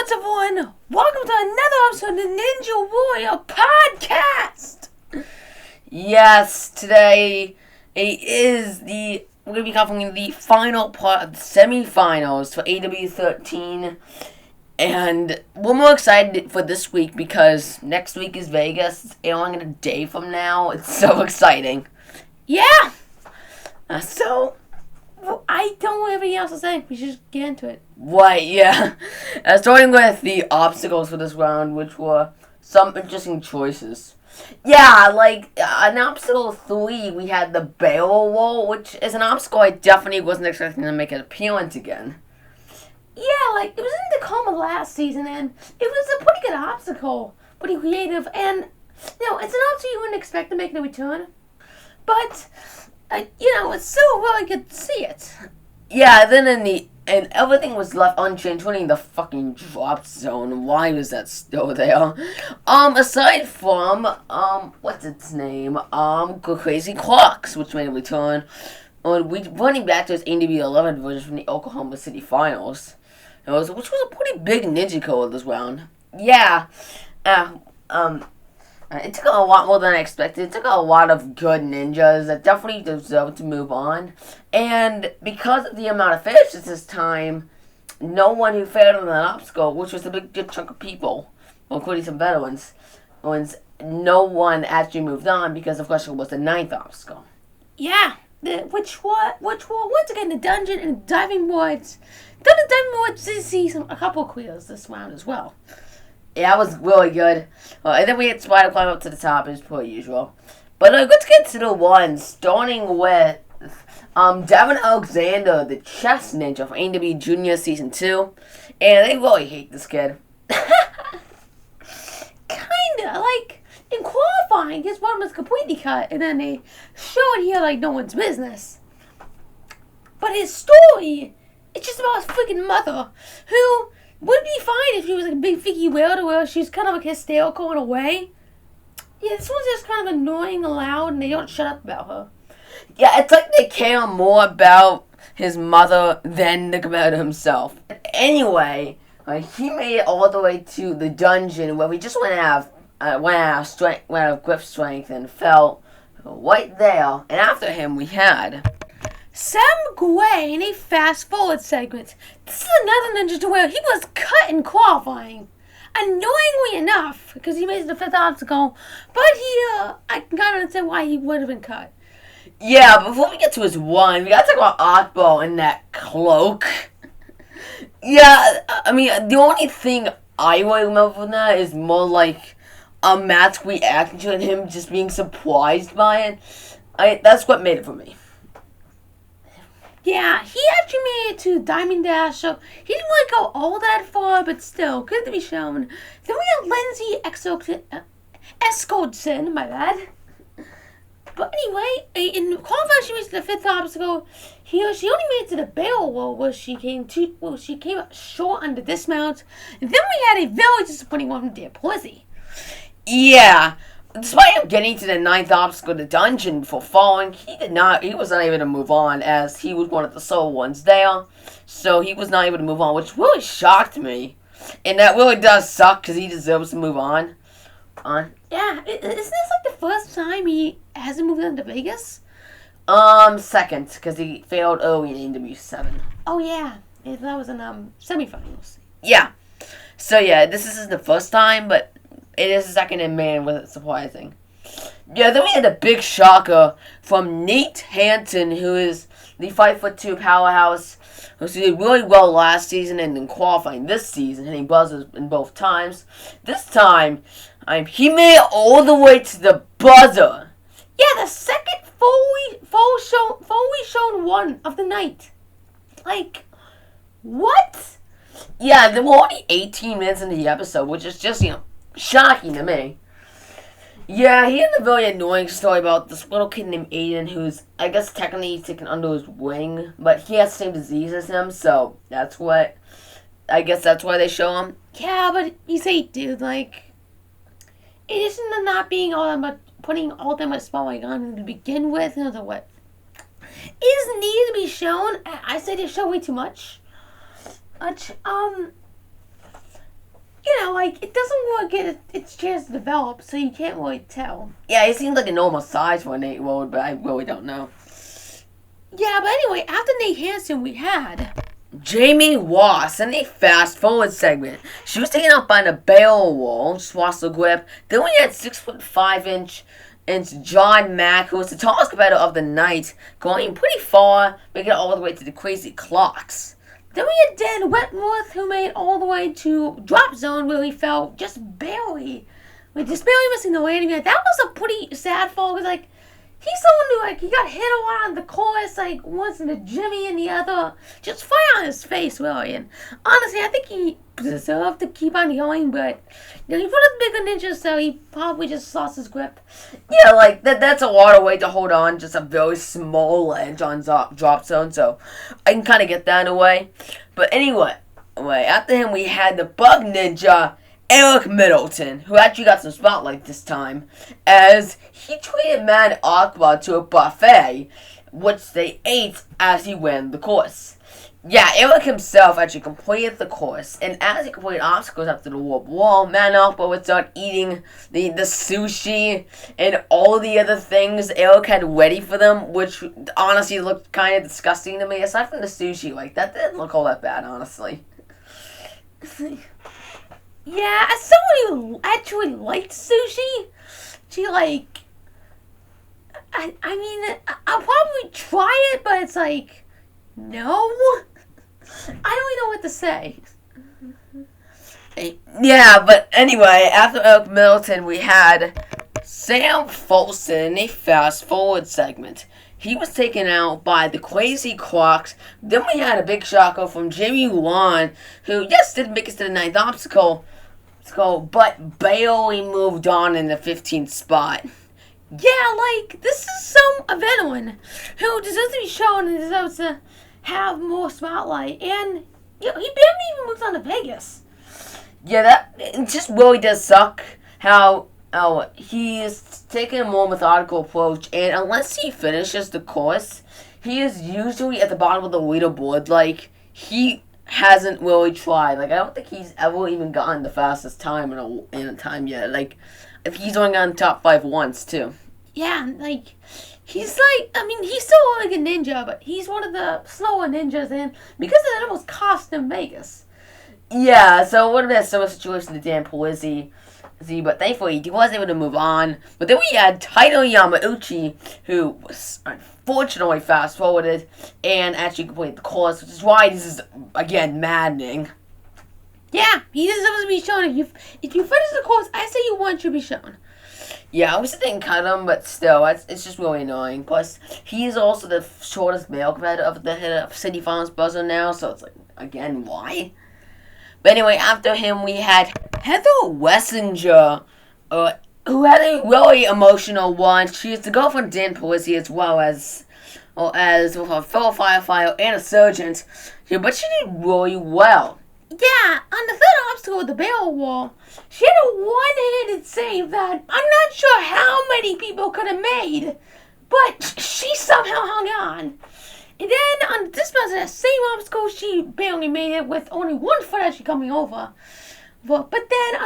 what's up, everyone? Welcome to another episode of the Ninja Warrior Podcast. Yes, today we're going to be covering the final part of the semifinals for AW 13. And we're more excited for this week because next week is Vegas. It's airing in a day from now. It's so exciting. Yeah! I don't have anything else to say. We should just get into it. Right, yeah. Starting with the obstacles for this round, which were some interesting choices. Yeah, in obstacle 3, we had the barrel roll, which is an obstacle I definitely wasn't expecting to make an appearance again. Yeah, it was in Tacoma last season, and it was a pretty good obstacle. Pretty creative, and, it's an obstacle you wouldn't expect to make a return. But, it's still really good to see it. Yeah, then and everything was left unchanged, including the fucking drop zone. Why was that still there? Aside from, what's its name? Crazy Clocks, which made a return. Running back to his AW11 version from the Oklahoma City Finals. Which was a pretty big ninja code this round. Yeah. It took a lot more than I expected. It took a lot of good ninjas that definitely deserved to move on. And because of the amount of finishes this time, no one who failed on that obstacle, which was a big good chunk of people, including some veterans, no one actually moved on because, of course, it was the 9th obstacle. Yeah, which were once again the dungeon and diving boards. The diving boards did see a couple of clears this round as well. Yeah, that was really good. And then we had Spider climb up to the top as per usual. But let's get to the ones, starting with Devin Alexander, the chess ninja from AW Junior Season 2. And they really hate this kid. Kinda, in qualifying, his one was completely cut, and then they showed here like no one's business. But his story, it's just about his freaking mother, who would be fine if she was a big figgy whale to where she's kind of hysterical in a way. Yeah, this one's just kind of annoying and loud, and they don't shut up about her. Yeah, it's like they care more about his mother than the competitor himself. Anyway, he made it all the way to the dungeon where we just went out of grip strength and fell right there. And after him, we had Sam Gray in a fast-forward segment. This is another ninja to where he was cut in qualifying. Annoyingly enough, because he made the 5th obstacle, but I can kind of understand why he would have been cut. Yeah, before we get to his one, we gotta talk about Akbar in that cloak. Yeah, I mean, the only thing I really remember from that is more like a Matt's reaction to him just being surprised by it. That's what made it for me. Yeah, he actually made it to Diamond Dash, so he didn't really go all that far, but still, good to be shown. Then we have Lindsay Escaldson, my bad. But anyway, in qualifying, she made it to the 5th obstacle. She only made it to the barrel roll where she came up short on the dismount. And then we had a very disappointing one from Dear Plizzy. Yeah. Despite him getting to the 9th obstacle, the dungeon, before falling, he was not able to move on, as he was one of the solo ones there. So he was not able to move on, which really shocked me. And that really does suck, because he deserves to move on. Yeah, isn't this the first time he hasn't moved on to Vegas? Second, because he failed early in AW7. Oh yeah, that was in semifinals. Yeah. So yeah, this isn't the first time, but it is the second in man, was surprising. Yeah, then we had a big shocker from Nate Hanson, who is the 5'2" powerhouse, who did really well last season and in qualifying this season, hitting buzzers in both times. This time, he made it all the way to the buzzer. Yeah, the second fully shown one of the night. What? Yeah, there were only 18 minutes into the episode, which is just, shocking to me. Yeah, he had a very annoying story about this little kid named Aiden, who's, I guess, technically taken under his wing, but he has the same disease as him, so that's why they show him. Yeah, but he's 8, dude, it isn't not being all that much, putting all that much spotlight on him to begin with, and what? It doesn't need to be shown. I say they show way too much. yeah, like, it doesn't really get its chance to develop, so you can't really tell. Yeah, he seems like a normal size for an 8-year-old, but I really don't know. Yeah, but anyway, after Nate Hansen, we had Jamie Ross in a fast forward segment. She was taken out by the Beowulf, Swassel Grip. Then we had 6'5" John Mack, who was the tallest competitor of the night, going pretty far, making it all the way to the Crazy Clocks. Then we had Dan Wentworth, who made it all the way to Drop Zone, where he fell just barely. Just barely missing the landing. That was a pretty sad fall, because, like, he's someone who, like, he got hit a lot on the course, like, once in the Jimmy and the other. Just fire on his face, really. And honestly, I think he deserved to keep on going, but, you know, he put a bigger ninja, so he probably just lost his grip. Yeah, like, that's a lot of weight to hold on, just a very small ledge on Drop Zone, so I can kind of get that in a way. But anyway, after him, we had the Bug Ninja, Eric Middleton, who actually got some spotlight this time, as he treated Mad Aqua to a buffet, which they ate as he ran the course. Yeah, Eric himself actually completed the course, and as he completed obstacles up to the warp wall, Mad Aqua would start eating the sushi and all the other things Eric had ready for them, which honestly looked kind of disgusting to me. Aside from the sushi, like, that didn't look all that bad, honestly. Yeah, as someone who actually likes sushi, she, like, I mean, I'll probably try it, but it's like, no. I don't even know what to say. Yeah, but anyway, after Eric Middleton, we had Sam Folson in a fast forward segment. He was taken out by the Crazy Crocs. Then we had a big shocker from Jimmy Wan, who, yes, did make it to the 9th obstacle, but barely moved on in the 15th spot. Yeah, like, this is some veteran who deserves to be shown and deserves to have more spotlight. And, you know, he barely even moved on to Vegas. Yeah, it just really does suck how he's taking a more methodical approach, and unless he finishes the course, he is usually at the bottom of the leaderboard. Like, he hasn't really tried. Like, I don't think he's ever even gotten the fastest time in a time yet. Like, if he's only gotten top 5 once, too. Yeah, like, he's like, I mean, he's still like a ninja, but he's one of the slower ninjas, and because of that, it almost cost him Vegas. Yeah, so it would have been a similar situation to Dan Polizzi, but thankfully he was able to move on. But then we had Taito Yamauchi, who was unfortunately fast-forwarded and actually completed the course, which is why this is, again, maddening. Yeah, he deserves to be shown. If you finish the course, I say you want to be shown. Yeah, I wish they didn't cut him, but still, it's just really annoying. Plus, he's also the shortest male competitor of the City Finals buzzer now, so it's like, again, why? But anyway, after him, we had Heather Wessinger, who had a really emotional one. She is the girlfriend of Dan Polizzi, as well as with a fellow firefighter and a surgeon. Yeah, but she did really well. Yeah, on the third obstacle with the barrel wall, she had a one-handed save that I'm not sure how many people could have made, but she somehow hung on. And then on this that same obstacle, she barely made it with only one foot actually coming over. But then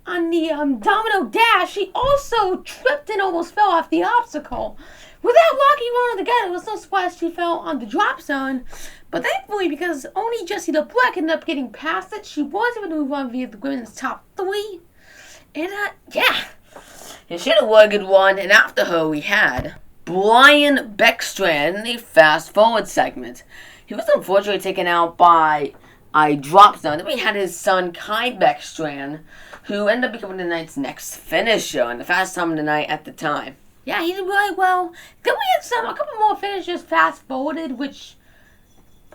on the domino dash, she also tripped and almost fell off the obstacle. Without locking on together, it was no surprise she fell on the drop zone. But thankfully, because only Jessie LeBlanc ended up getting past it, she was able to move on via the women's top 3. And, yeah. And she had a really good one, and after her we had Brian Beckstrand in a fast-forward segment. He was unfortunately taken out by a drop zone. Then we had his son, Kai Beckstrand, who ended up becoming the night's next finisher and the fastest time of the night at the time. Yeah, he did really well. Then we had a couple more finishers fast-forwarded, which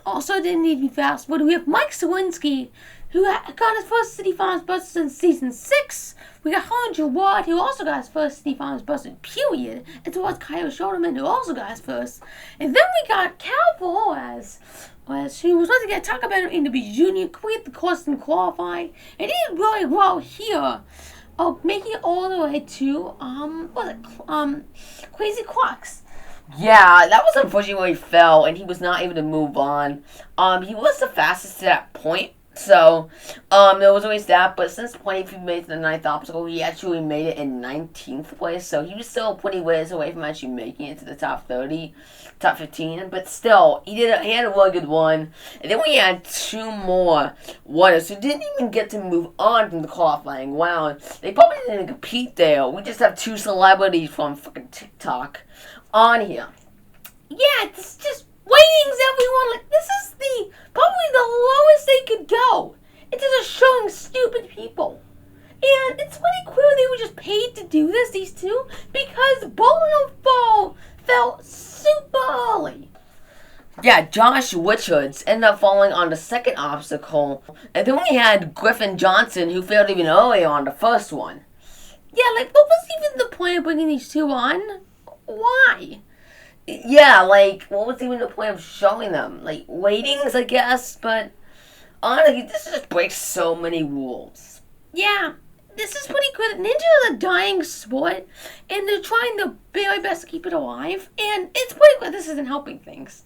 also didn't need to be fast-forwarded. We have Mike Sawinski, who got his first City Finals buzzer since Season 6. We got Hunter Ward, who also got his first City Finals buzzer, period. And towards Kyle Schoeneman, who also got his first. And then we got Cal Boaz, who was supposed to get talked about in the B Junior, completed the course and qualify. And he did really well here. Making it all the way to, Crazy Clocks. Yeah, that was unfortunately where he fell, and he was not able to move on. He was the fastest to that point, So, there was always that, but since 23 made it to the ninth obstacle, he actually made it in 19th place, so he was still 20 ways away from actually making it to the top 30, top 15, but still, he had a really good one. And then we had two more winners who didn't even get to move on from the qualifying round. They probably didn't compete there. We just have two celebrities from fucking TikTok on here. Yeah, it's just ratings, everyone. Like, this is probably the lowest they could go. It's just showing stupid people. And it's pretty clear they were just paid to do this, these two, because Bowling fell super early. Yeah, Josh Richards ended up falling on the second obstacle, and then we had Griffin Johnson, who failed even earlier on the first one. Yeah, like, what was even the point of bringing these two on? Why? Yeah, like, what was even the point of showing them? Like, ratings, I guess, but honestly, this just breaks so many rules. Yeah, this is pretty good. Ninja is a dying sport, and they're trying their very best to keep it alive, and it's pretty good. This isn't helping things.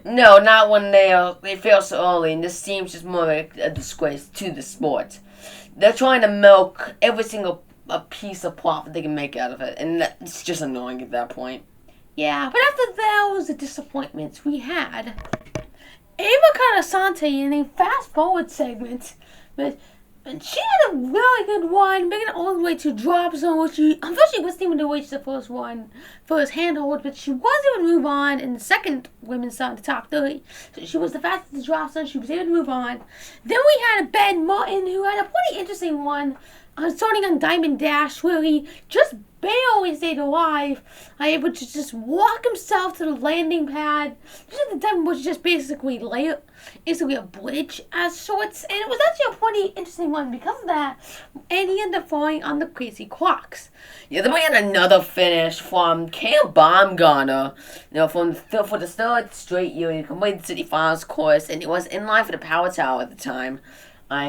No, not when they fail so early, and this seems just more like a disgrace to the sport. They're trying to milk every single piece of profit they can make out of it, and it's just annoying at that point. Yeah, but after those disappointments, we had Ava Carasante in a fast-forward segment. And she had a really good one, making it all the way to drop zone, which she unfortunately wasn't even to reach the first handhold, but she was able to move on in the second women's side, the top 30. So she was the fastest to drop zone, she was able to move on. Then we had Ben Martin, who had a pretty interesting one, starting on Diamond Dash, where he just barely stayed alive, able to just walk himself to the landing pad. The diamond was just basically a bridge as sorts, and it was actually a pretty interesting one because of that. And he ended up falling on the crazy clocks. Yeah, then we had another finish from Cam Baumgartner, for the third straight year. He completed the City Finals course, and he was in line for the Power Tower at the time.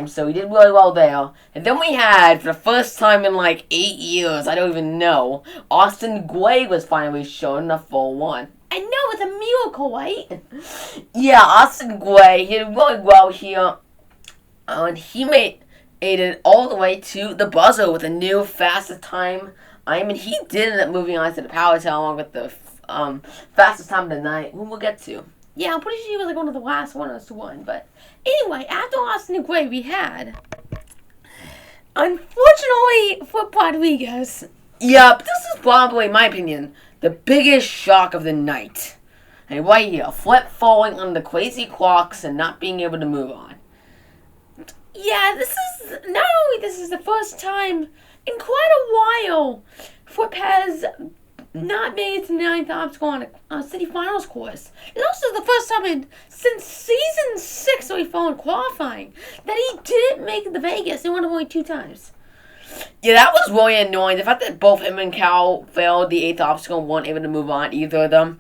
So he did really well there. And then we had, for the first time in like 8 years, I don't even know, Austin Gray was finally shown in the full one. I know, it's a miracle, right? Yeah, Austin Gray, he did really well here. And he made it all the way to the buzzer with a new fastest time. And he did end up moving on to the Power Tower along with the fastest time of the night, who we'll get to. Yeah, I'm pretty sure he was like one of the last ones to win. But anyway, after Austin Gray, we had, unfortunately for Rodriguez. Yep, this is probably, in my opinion, the biggest shock of the night. And right here, Flip falling on the crazy clocks and not being able to move on. Yeah, this is the first time in quite a while Flip has not made it to the 9th obstacle on a City Finals course. It's also the first time since season 6 where he fell in qualifying that he didn't make it to Vegas. He won it only 2 times. Yeah, that was really annoying. The fact that both him and Cal failed the 8th obstacle and weren't able to move on, either of them.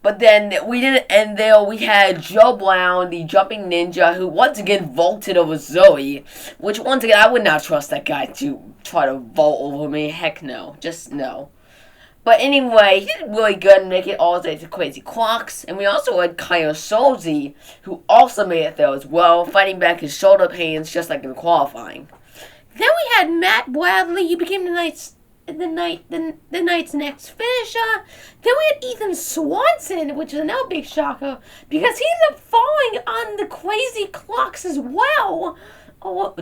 But then we didn't end there. We had Joe Brown, the jumping ninja, who once again vaulted over Zoe. Which, once again, I would not trust that guy to try to vault over me. Heck no. Just no. But anyway, he did really good and make it all the way to Crazy Clocks. And we also had Kyle Solzi, who also made it there as well, fighting back his shoulder pains just like in qualifying. Then we had Matt Bradley. He became the night's next finisher. Then we had Ethan Swanson, which is another big shocker, because he ended up falling on the Crazy Clocks as well.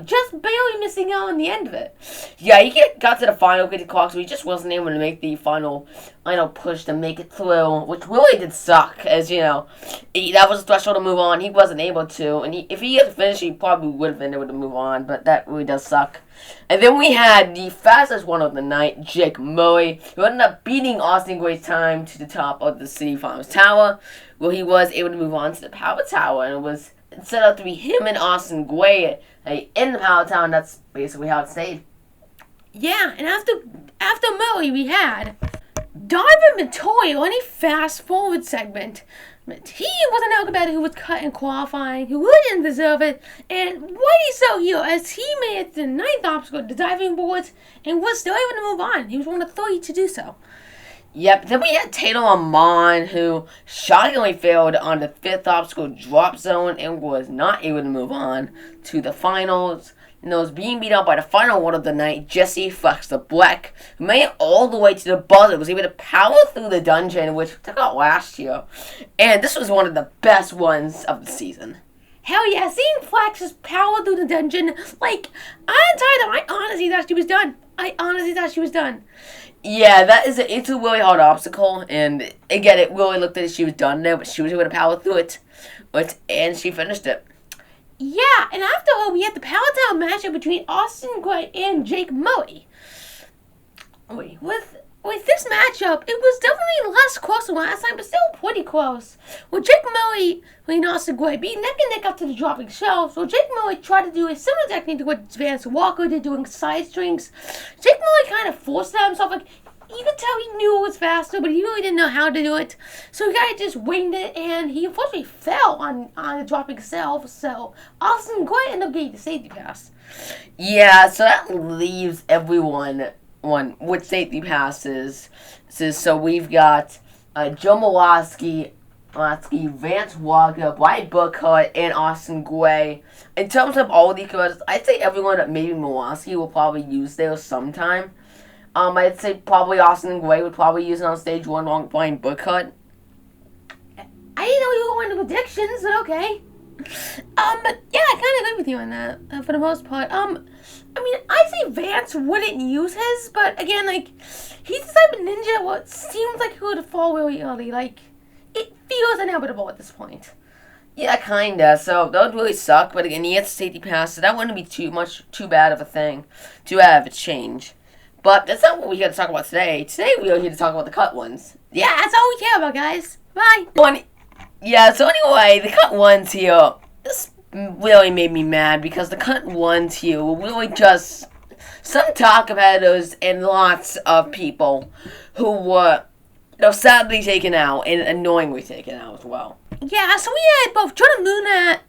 Just barely missing out on the end of it. Yeah, he got to the final Crazy Clocks, but he just wasn't able to make the final push to make it through, which really did suck, as that was a threshold to move on. He wasn't able to, and if he had finished, he probably would have been able to move on, but that really does suck. And then we had the fastest one of the night, Jake Murray, who ended up beating Austin Gray's time to the top of the City Finals Tower, where he was able to move on to the Power Tower, and it was set up to be him and Austin Gray in the Power Tower, and that's basically how it stayed. Yeah, and after Murray, we had Darvin Montoya on a fast-forward segment. He was an alphabet who was cut in qualifying, who really didn't deserve it, and why so here, as he made it to the 9th obstacle, the diving boards, and was still able to move on. He was one of 3 to do so. Yep, then we had Tatum Amon, who shockingly failed on the fifth obstacle drop zone and was not able to move on to the finals. And was being beat out by the final one of the night, Jesse Flex the Black, who made it all the way to the buzzer, was able to power through the dungeon, which we took out last year. And this was one of the best ones of the season. Hell yeah, seeing Flex just power through the dungeon, like, I honestly thought she was done. Yeah, it's a really hard obstacle, and again, it really looked like she was done there, but she was able to power through it, and she finished it. Yeah, and after her, we had the Power Town matchup between Austin Gray and Jake Murray. With this matchup, it was definitely less close than last time, but still pretty close. Well, Jake Murray and Austin Gray beat neck and neck up to the dropping shelves. So Jake Murray tried to do a similar technique to what Vance Walker did, doing side strings. Jake Murray kind of forced that himself. Like, you could tell he knew it was faster, but he really didn't know how to do it. So he kind of just winged it, and he unfortunately fell on the dropping shelf. So Austin Gray ended up getting the safety pass. Yeah, so that leaves everyone with safety passes. So we've got Joe Mulaski, Vance Walker, Brian Burkhardt, and Austin Gray. In terms of all the cards, I'd say everyone that maybe Mulaski will probably use there sometime. I'd say probably Austin Gray would probably use it on stage 1 along with Brian Burkhardt. I didn't know you were going to predictions, but okay. But yeah, I kind of agree with you on that, for the most part. I mean, I say Vance wouldn't use his, but again, like, he's the type of ninja what seems like he would fall really early. Like, it feels inevitable at this point. Yeah, kinda. So that would really suck, but again, he gets a safety pass, so that wouldn't be too bad of a thing to have a change. But that's not what we got to talk about today. Today we are here to talk about the cut ones. Yeah, that's all we care about, guys. Bye. Yeah, so anyway, the cut ones here, this really made me mad because the cut ones here were really just some top competitors and lots of people who were, sadly taken out and annoyingly taken out as well. Yeah, so we had both Jonah Munoz,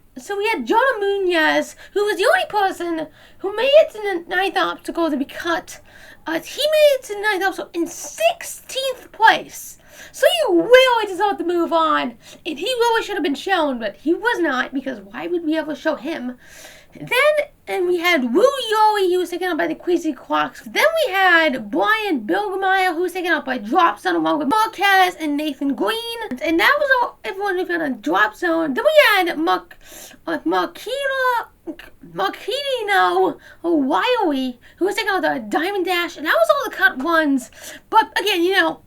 who was the only person who made it to the ninth obstacle to be cut. He made it to the ninth obstacle in 16th place. So he really deserved to move on. And he really should have been shown, but he was not, because why would we ever show him? Then we had Wu Yori, who was taken out by the Crazy Clocks. Then we had Brian Bilgemeyer, who was taken out by Drop Zone, along with Marquez and Nathan Green. And that was all everyone who found on Drop Zone. Then we had Marquino Wiley, who was taken out by Diamond Dash. And that was all the cut ones. But again,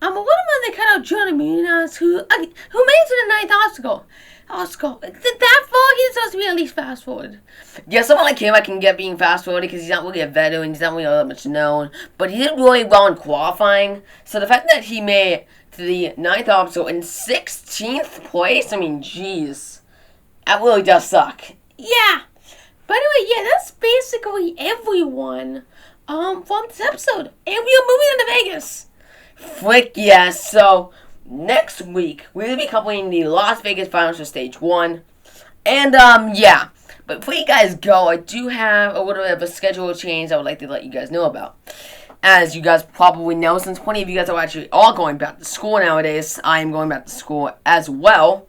I'm a little mad they cut out Jonah Munoz, who made it to the ninth obstacle. That far, he's supposed to be at least fast forward. Yeah, someone like him I can get being fast forward because he's not really a veteran, he's not really that much known, but he did really well in qualifying. So the fact that he made it to the ninth obstacle in 16th place, I mean, jeez, that really does suck. Yeah. By the way, yeah, that's basically everyone from this episode. And we are moving on to Vegas. Frick yes, so next week we'll be covering the Las Vegas finals for stage 1. And yeah. But before you guys go, I do have a little bit of a schedule change I would like to let you guys know about. As you guys probably know, since plenty of you guys are actually all going back to school nowadays, I am going back to school as well.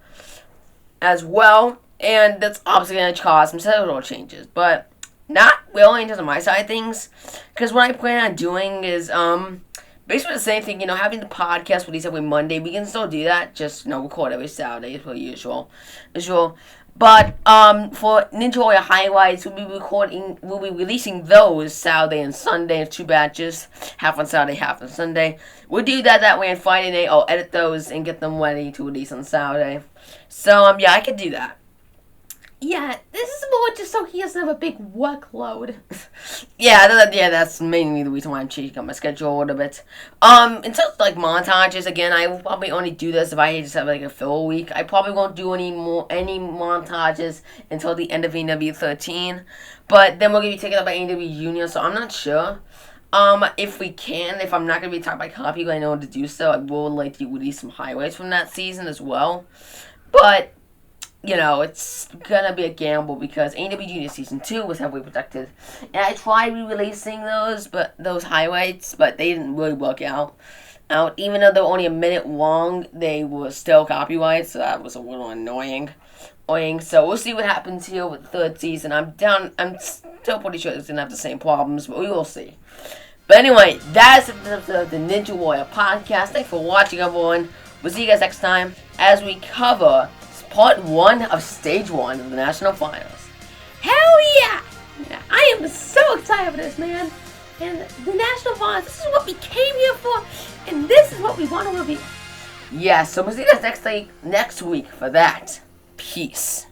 And that's obviously going to cause some schedule changes. But not really in terms of my side of things. Because what I plan on doing is, basically the same thing, having the podcast release every Monday. We can still do that, just, record every Saturday as per usual. But, for Ninja Warrior Highlights, we'll be releasing those Saturday and Sunday in 2 batches. Half on Saturday, half on Sunday. We'll do that way on Friday night. I'll edit those and get them ready to release on Saturday. So, yeah, I can do that. Yeah, this is more just so he doesn't have a big workload. Yeah, that's mainly the reason why I'm changing up my schedule a little bit. In terms of, montages, again, I will probably only do this if I just have, a filler week. I probably won't do any montages until the end of AEW 13. But then we're going to be taken up by AEW Junior, so I'm not sure. If I'm not going to be talking by copy, I know how to do so. I will like to release some highlights from that season as well. But it's gonna be a gamble because AW Junior Season 2 was heavily protected. And I tried re-releasing those highlights, but they didn't really work out. Even though they were only a minute long, they were still copyrighted, so that was a little annoying. So we'll see what happens here with the third season. I'm still pretty sure it's gonna have the same problems, but we will see. But anyway, that's the Ninja Warrior podcast. Thanks for watching, everyone. We'll see you guys next time as we cover Part 1 of Stage 1 of the National Finals. Hell yeah! I am so excited for this, man. And the National Finals, this is what we came here for, and this is what we want to reveal. Yeah, so we'll see you guys next week for that. Peace.